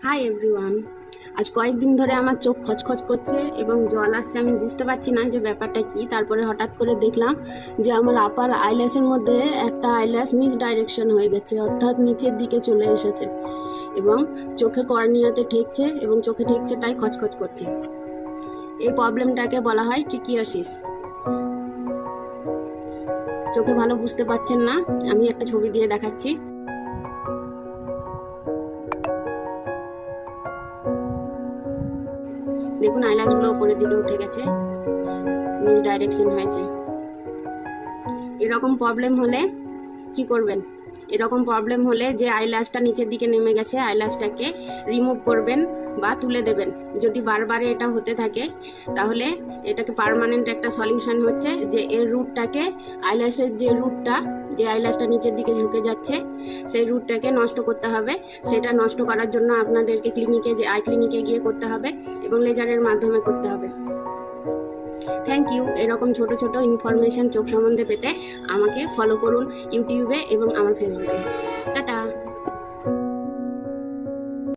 Hi everyone. আজ কয়েকদিন ধরে আমার চোখ খচখচ করছে এবং জল আসছে। আমি বুঝতে পারছি না যে ব্যাপারটা কি। তারপরে হঠাৎ করে দেখলাম যে আমার আপার আইল্যাশের মধ্যে একটা আইল্যাশ মিস ডাইরেকশন হয়ে গেছে, অর্থাৎ নিচের দিকে চলে এসেছে এবং চোখের কর্নিয়াতে ঠেকছে এবং চোখে ঠেকছে, তাই খচখচ করছে। এই প্রবলেমটাকে বলা হয় ট্রিকিওসিস। চোখে ভালো বুঝতে পারছেন না, আমি একটা ছবি দিয়ে দেখাচ্ছি। দেখুন, আইল্যাশগুলো উপরের দিকে উঠে গেছে, মিস ডাইরেকশন হয়েছে। এরকম প্রবলেম হলে কি করবেন? এরকম প্রবলেম হলে যে আইল্যাশটা নিচের দিকে নেমে গেছে, আইল্যাশটাকে রিমুভ করবেন বা তুলে দেবেন। যদি বারবার এটা হতে থাকে তাহলে এটাকে পার্মানেন্ট একটা সলিউশন হচ্ছে যে এর রুটটাকে, আইল্যাশের যে রুটটা, যে আইল্যাশটা নিচের দিকে ঝুঁকে যাচ্ছে সেই রুটটাকে নষ্ট করতে হবে। সেটা নষ্ট করার জন্য আপনাদেরকে ক্লিনিকে, যে আই ক্লিনিকে গিয়ে করতে হবে এবং লেজারের মাধ্যমে করতে হবে। Thank you. এরকম ছোট ছোট ইনফরমেশন চোখ সম্বন্ধে পেতে আমাকে ফলো করুন ইউটিউবে এবং আমার ফেসবুকে। টাটা।